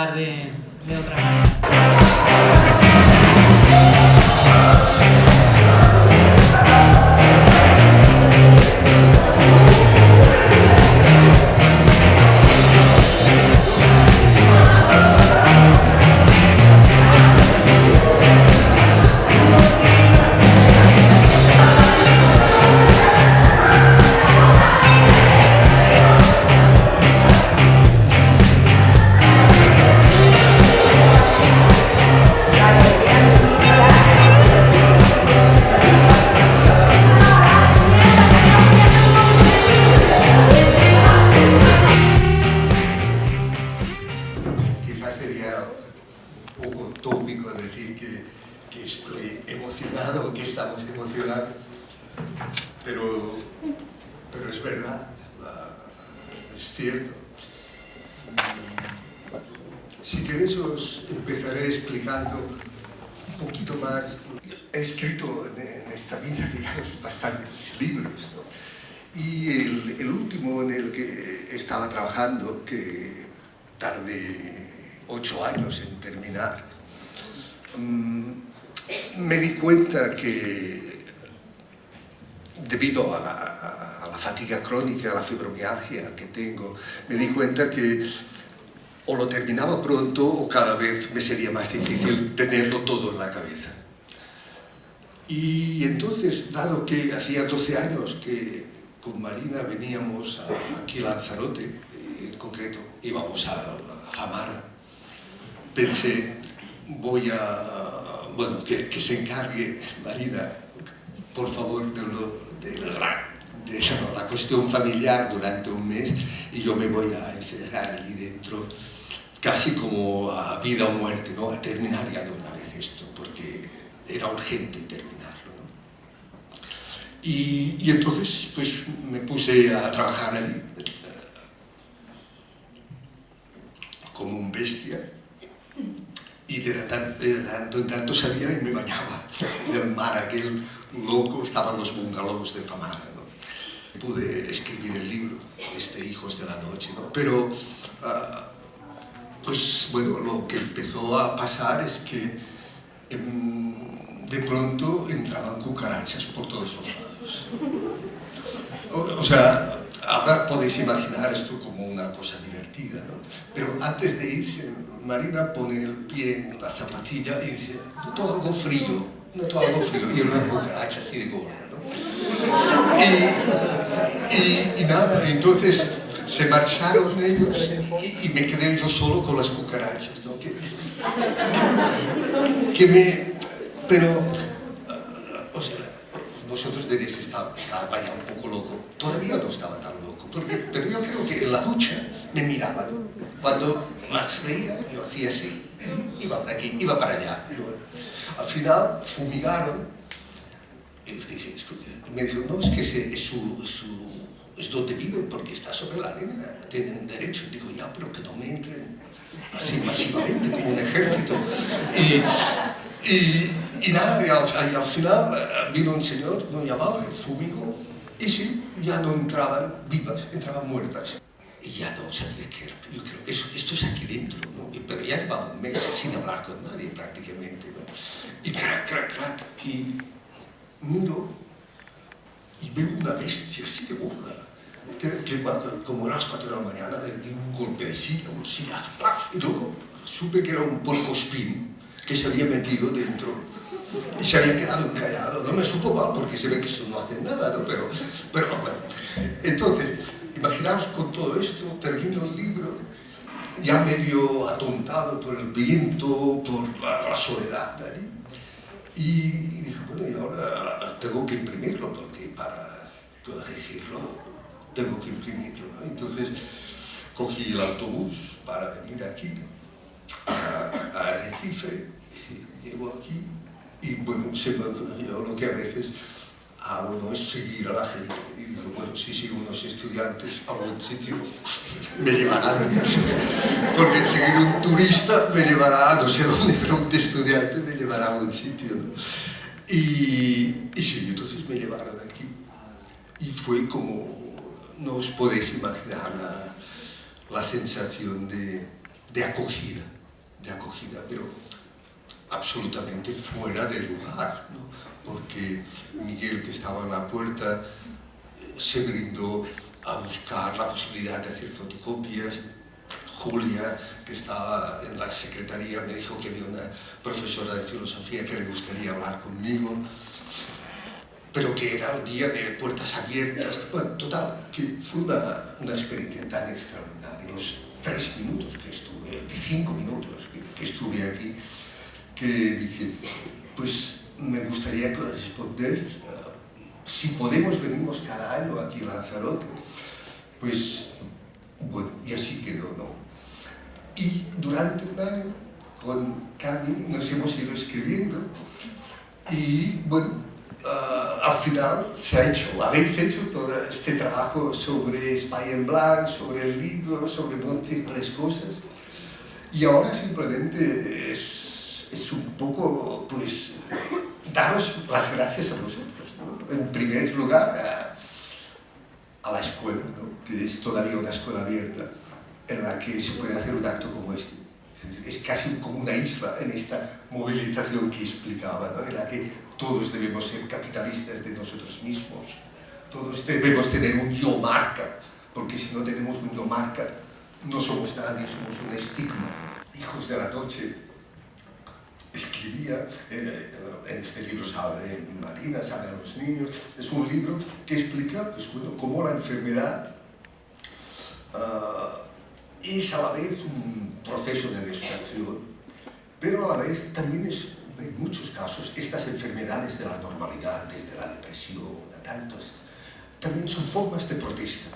pensar de otra manera. Que estoy emocionado, que estamos emocionados, pero es verdad, es cierto. Si queréis os empezaré explicando un poquito más. He escrito en esta vida, digamos, bastantes libros, ¿no? Y el último en el que estaba trabajando, que tardé 8 años en terminar, me di cuenta que, debido a la fatiga crónica, a la fibromialgia que tengo, me di cuenta que o lo terminaba pronto o cada vez me sería más difícil tenerlo todo en la cabeza. Y entonces, dado que hacía 12 años que con Marina veníamos aquí a Lanzarote, en concreto íbamos a Famara, pensé, bueno, que se encargue Marina, por favor, de la cuestión familiar durante un mes, y yo me voy a encerrar allí dentro, casi como a vida o muerte, ¿no? A terminar ya de una vez esto, porque era urgente terminarlo, ¿no? Y entonces, pues, me puse a trabajar allí, como un bestia, y de tanto en tanto salía y me bañaba en el mar aquel loco. Estaban los bungalows de Famara, ¿no? Pude escribir el libro, Hijos de la Noche, ¿no? Pero, pues bueno, lo que empezó a pasar es que de pronto entraban cucarachas por todos los lados. O sea, ahora podéis imaginar esto como una cosa divertida, ¿no? Pero antes de irse, Marina pone el pie en la zapatilla y dice, noto algo frío, y era una cucaracha así de gorda, ¿no? Y nada, entonces se marcharon ellos y me quedé yo solo con las cucarachas, ¿no? Pero, o sea, vosotros diréis, estaba ya un poco loco. Todavía no estaba tan loco, pero yo creo que en la ducha me miraban. Cuando más veía, yo hacía así, iba para aquí, iba para allá. Al final fumigaron y me dijeron, no, es que es donde viven, porque está sobre la arena, tienen derecho. Y digo, ya, pero que no me entren así masivamente como un ejército. Y nada, y al final vino un señor, nos llamaba, fumigó, y sí, ya no entraban vivas, entraban muertas. Y ya no sabía qué era. Yo creo, esto es aquí dentro, ¿no? Pero ya llevaba un mes sin hablar con nadie prácticamente, ¿no? Y crac, crac, crac, y miro y veo una bestia así de gorda, que como a las 4 de la mañana le di un golpe de silla, un sillazo, ¡plaf! Y luego supe que era un puercoespín que se había metido dentro y se había quedado encallado. No me supo mal porque se ve que eso no hace nada, ¿no? Pero bueno, entonces, imaginaos con todo esto, termino el libro, ya medio atontado por el viento, por la soledad allí, y dije, bueno, y ahora tengo que imprimirlo, porque para corregirlo tengo que imprimirlo, ¿no? Entonces cogí el autobús para venir aquí, a Arrecife, y llego aquí, y bueno, yo lo que a veces hago no es seguir a la gente, y digo, bueno, si sigo unos estudiantes a algún sitio, me llevarán, porque seguir un turista me llevará a no sé dónde, pero un estudiante me llevará a un sitio, ¿no? Y sí, entonces me llevaron aquí, y fue como, no os podéis imaginar la sensación de de acogida, pero absolutamente fuera de lugar, ¿no? Porque Miguel, que estaba en la puerta, se brindó a buscar la posibilidad de hacer fotocopias. Julia, que estaba en la secretaría, me dijo que había una profesora de filosofía que le gustaría hablar conmigo, pero que era el día de puertas abiertas. Bueno, total, que fue una experiencia tan extraordinaria. Los 3 minutos que estuve, de 5 minutos que estuve aquí, que dije, pues me gustaría corresponder, si podemos venimos cada año aquí a Lanzarote, pues bueno, y así quedó, ¿no? Y durante un año con Cami nos hemos ido escribiendo y bueno, al final se ha hecho, habéis hecho todo este trabajo sobre España en Blanc, sobre el libro, sobre múltiples cosas, y ahora simplemente es un poco, pues, daros las gracias a vosotros, ¿no? En primer lugar, a la escuela, ¿no? Que es todavía una escuela abierta en la que se puede hacer un acto como este. Es casi como una isla en esta movilización que explicaba, ¿no? En la que todos debemos ser capitalistas de nosotros mismos, todos debemos tener un yo marca, porque si no tenemos un yo marca, no somos nadie, somos un estigma. Hijos de la noche escribía, en este libro sale de Marina, sale a los niños, es un libro que explica, pues bueno, cómo la enfermedad es a la vez un proceso de destrucción, pero a la vez también es, en muchos casos, estas enfermedades de la normalidad, desde la depresión a tantos, también son formas de protesta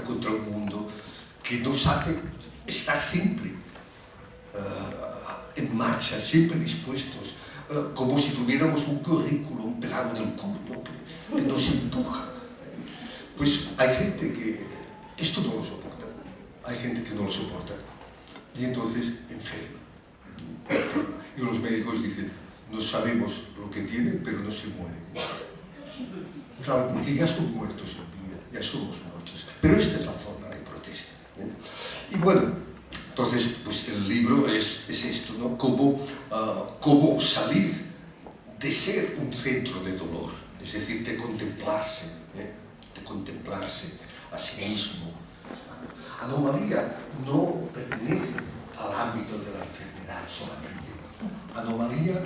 contra un mundo que nos hace estar siempre en marcha, siempre dispuestos, como si tuviéramos un currículum pegado en el culo que nos empuja. Pues hay gente que esto no lo soporta, hay gente que no lo soporta y entonces enferma. Y los médicos dicen, no sabemos lo que tienen, pero no se mueren. Claro, porque ya son muertos en vida, ya somos muertos. Pero esta es la forma de protesta, ¿eh? Y bueno, entonces, pues el libro es esto, ¿no? Cómo salir de ser un centro de dolor, es decir, de contemplarse, ¿eh? De contemplarse a sí mismo. Anomalía no pertenece al ámbito de la enfermedad solamente. Anomalía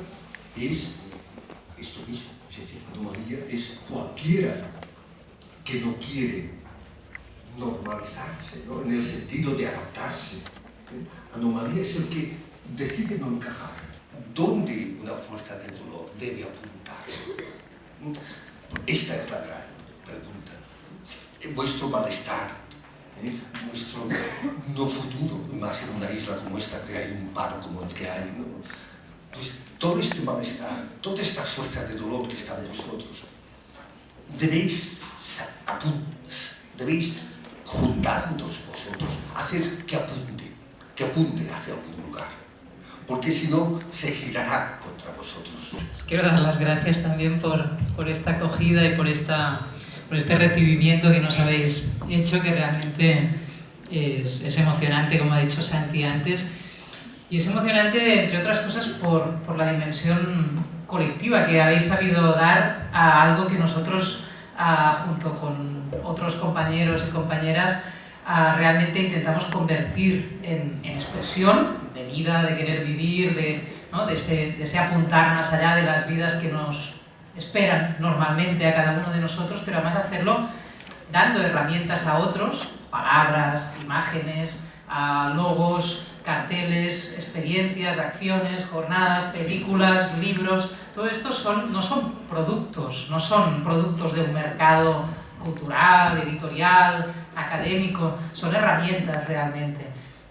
es esto mismo, es decir, anomalía es cualquiera que no quiere normalizarse, ¿no? En el sentido de adaptarse. Anomalía es el que decide no encajar. ¿Dónde una fuerza de dolor debe apuntar? Esta es la gran pregunta. Vuestro malestar, vuestro no futuro, más en una isla como esta, que hay un paro como el que hay, ¿no? Pues todo este malestar, toda esta fuerza de dolor que está en vosotros, debéis juntándoos vosotros, hacer que apunte hacia algún lugar, porque si no, se girará contra vosotros. Os quiero dar las gracias también por esta acogida y por este recibimiento que nos habéis hecho, que realmente es emocionante, como ha dicho Santi antes, y es emocionante, entre otras cosas, por la dimensión colectiva que habéis sabido dar a algo que nosotros, junto con otros compañeros y compañeras, realmente intentamos convertir en expresión de vida, de querer vivir, de ese apuntar más allá de las vidas que nos esperan normalmente a cada uno de nosotros, pero además hacerlo dando herramientas a otros, palabras, imágenes, logos, carteles, experiencias, acciones, jornadas, películas, libros. Todo esto no son productos de un mercado cultural, editorial, académico, son herramientas realmente.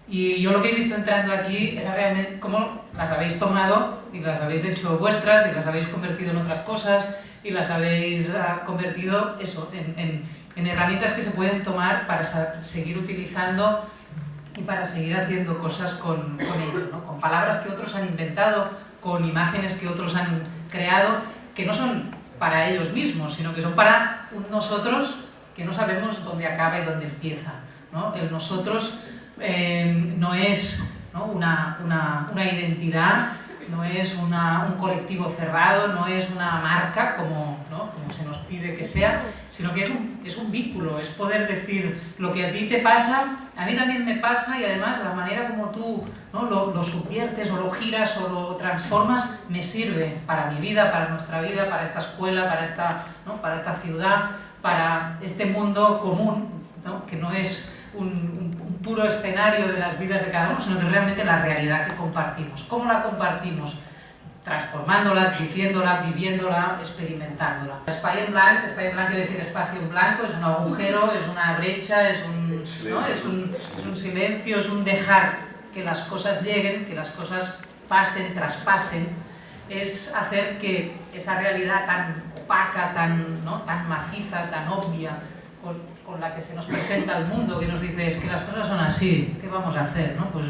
Y yo lo que he visto entrando aquí era realmente cómo las habéis tomado y las habéis hecho vuestras y las habéis convertido en otras cosas y las habéis convertido en herramientas que se pueden tomar para seguir utilizando y para seguir haciendo cosas con ello, ¿no? Con palabras que otros han inventado, con imágenes que otros han creado, que no son para ellos mismos, sino que son para un nosotros que no sabemos dónde acaba y dónde empieza, ¿no? El nosotros no es, ¿no?, una identidad, no es un colectivo cerrado, no es una marca como, ¿no?, como se nos pide que sea, sino que es un vínculo, es poder decir lo que a ti te pasa, a mí también me pasa, y además la manera como tú, ¿no?, lo subviertes o lo giras o lo transformas me sirve para mi vida, para nuestra vida, para esta escuela, para esta ciudad, para este mundo común, ¿no?, que no es un puro escenario de las vidas de cada uno, sino que es realmente la realidad que compartimos. ¿Cómo la compartimos? Transformándola, diciéndola, viviéndola, experimentándola. Espai en blanc quiere decir espacio en blanco, es un agujero, es una brecha, es un silencio, es un dejar que las cosas lleguen, que las cosas pasen, traspasen, es hacer que esa realidad tan opaca, tan maciza, tan obvia, con la que se nos presenta al mundo, que nos dice es que las cosas son así, ¿qué vamos a hacer?, ¿no? Pues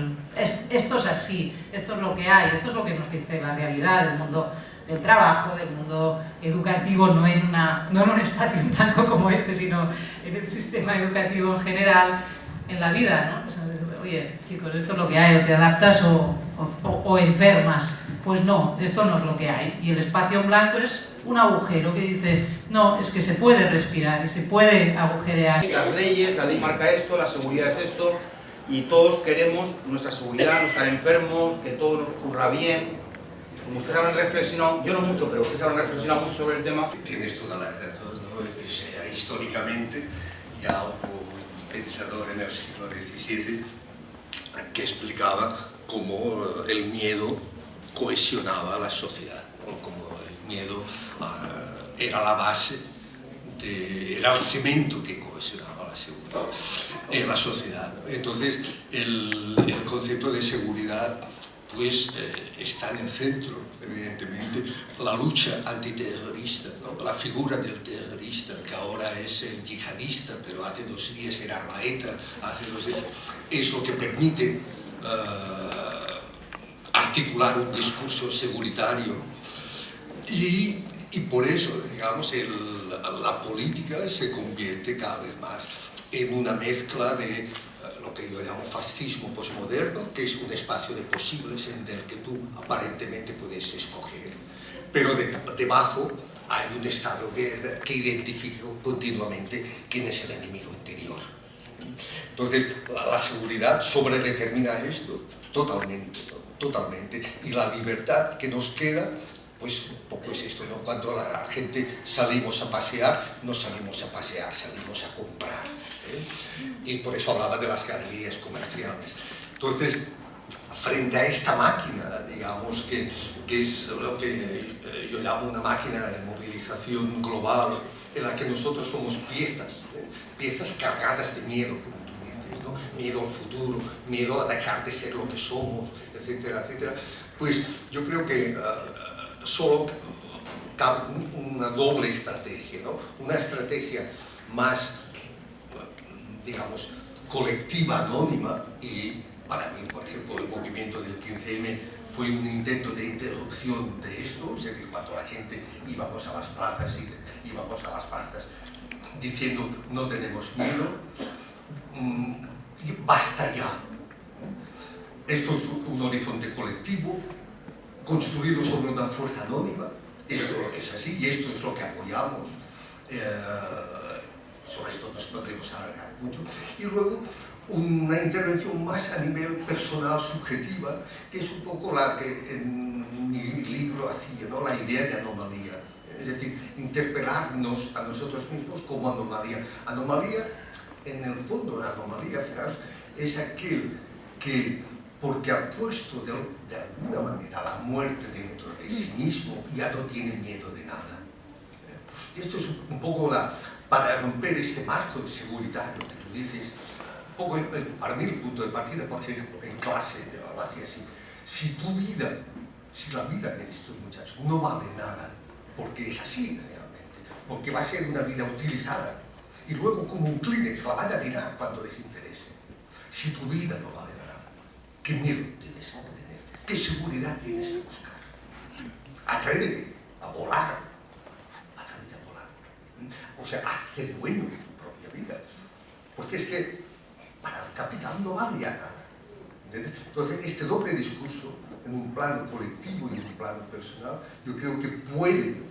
esto es así, esto es lo que hay, esto es lo que nos dice la realidad del mundo del trabajo, del mundo educativo, no en un espacio en blanco como este, sino en el sistema educativo en general, en la vida, ¿no? Pues, oye, chicos, esto es lo que hay, o te adaptas o enfermas. Pues no, esto no es lo que hay. Y el espacio en blanco es un agujero que dice, no, es que se puede respirar y se puede agujerear. Las leyes, la ley marca esto, la seguridad es esto, y todos queremos nuestra seguridad, no estar enfermos, que todo nos ocurra bien. Como ustedes habrán reflexionado, yo no mucho, pero ustedes habrán reflexionado mucho sobre el tema. Tienes toda la razón, ¿no? Históricamente ya hubo un pensador en el siglo XVII que explicaba cómo el miedo cohesionaba a la sociedad, ¿no? Como el miedo era la base, era el cemento que cohesionaba la seguridad en la sociedad, ¿no? Entonces el concepto de seguridad pues está en el centro, evidentemente, la lucha antiterrorista, ¿no? La figura del terrorista, que ahora es el yihadista, pero hace 2 días era la ETA, hace 2 días, es lo que permite articular un discurso seguritario. Y por eso, digamos, la política se convierte cada vez más en una mezcla de lo que yo llamo fascismo posmoderno, que es un espacio de posibles en el que tú aparentemente puedes escoger, pero debajo hay un estado que identifica continuamente quién es el enemigo interior. Entonces, la seguridad sobredetermina esto totalmente, ¿no? Totalmente. Y la libertad que nos queda, pues un poco es esto, ¿no? Cuando la gente salimos a pasear, no salimos a pasear, salimos a comprar, ¿eh? Y por eso hablaba de las galerías comerciales. Entonces, frente a esta máquina, digamos, que es lo que yo llamo una máquina de movilización global, en la que nosotros somos piezas, ¿eh? Piezas cargadas de miedo, como tú dices, ¿no? Miedo al futuro, miedo a dejar de ser lo que somos, etcétera, etcétera. Pues yo creo que solo cabe una doble estrategia, ¿no? Una estrategia más, digamos, colectiva, anónima, y para mí, por ejemplo, el movimiento del 15M fue un intento de interrupción de esto, es decir, cuando la gente íbamos a las plazas diciendo no tenemos miedo, y basta ya. Esto es un horizonte colectivo, construido sobre una fuerza anónima, esto es así y esto es lo que apoyamos. Sobre esto nos podremos alargar mucho. Y luego una intervención más a nivel personal, subjetiva, que es un poco la que en mi libro hacía, ¿no? La idea de anomalía. Es decir, interpelarnos a nosotros mismos como anomalía. Anomalía, en el fondo, la anomalía, fijaos, es aquel que, porque ha puesto de alguna manera la muerte dentro de sí mismo, ya no tiene miedo de nada. Y esto es un poco para romper este marco de seguridad, lo que tú dices, un poco para mí el punto de partida, por ejemplo, en clase, yo lo hacía así, si la vida de estos muchachos no vale nada, porque es así realmente, porque va a ser una vida utilizada, y luego como un Kleenex la van a tirar cuando les interese. Si tu vida no vale nada, ¿qué miedo tienes que tener? ¿Qué seguridad tienes que buscar? Atrévete a volar. Atrévete a volar. O sea, hazte dueño de tu propia vida. Porque es que para el capital no vale ya nada. ¿Entiendes? Entonces, este doble discurso, en un plano colectivo y en un plano personal, yo creo que puede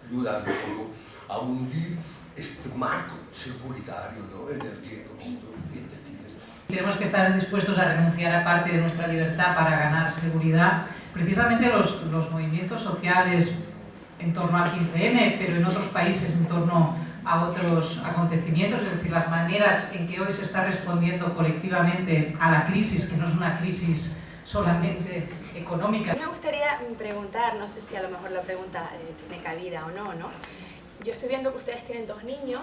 ayudar un poco a hundir este marco securitario, ¿no?, en el que decides. Tenemos que estar dispuestos a renunciar a parte de nuestra libertad para ganar seguridad. Precisamente los movimientos sociales en torno al 15M, pero en otros países en torno a otros acontecimientos, es decir, las maneras en que hoy se está respondiendo colectivamente a la crisis, que no es una crisis solamente económica. Me gustaría preguntar, no sé si a lo mejor la pregunta tiene cabida o no, ¿no? Yo estoy viendo que ustedes tienen 2 niños,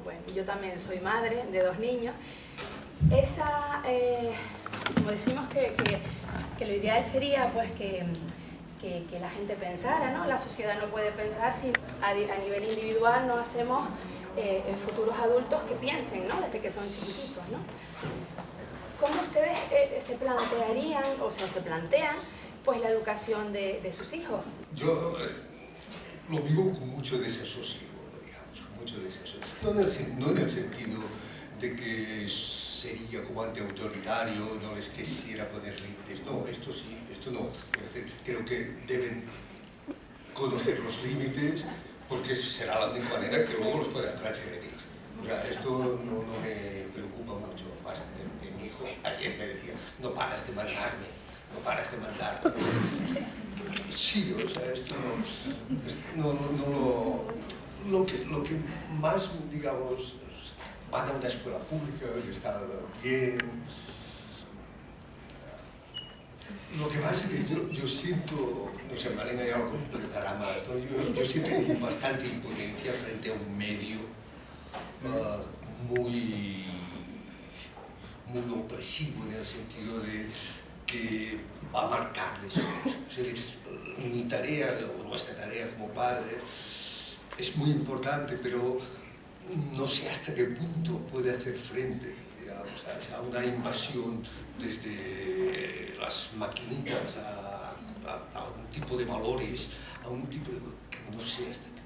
bueno, yo también soy madre de 2 niños. Como decimos que lo ideal sería pues que la gente pensara, ¿no? La sociedad no puede pensar si a nivel individual no hacemos futuros adultos que piensen, ¿no?, desde que son chiquititos, ¿no? ¿Cómo ustedes se plantearían o se plantean pues la educación de sus hijos? Yo lo vivo con mucho desasosiego, digamos, con mucho desasosiego. No en el sentido de que sería como antiautoritario, no les quisiera poner límites. No, esto sí, esto no. Es decir, creo que deben conocer los límites porque será la única manera que luego los puedan transgredir. O sea, esto no me preocupa mucho. Más, mi hijo ayer me decía, no paras de mandarme, no paras de mandarme. Sí, o sea, esto lo que más, digamos, van a una escuela pública, que está bien. Lo que pasa es que yo siento, no sé, Marina ya lo completará más, ¿no? Yo siento como bastante impotencia frente a un medio muy opresivo, en el sentido de que va a marcarles eso. Es decir, mi tarea, o nuestra tarea como padres, es muy importante, pero no sé hasta qué punto puede hacer frente, digamos, a una invasión desde las maquinitas a un tipo de valores, a un tipo de... que no sé hasta qué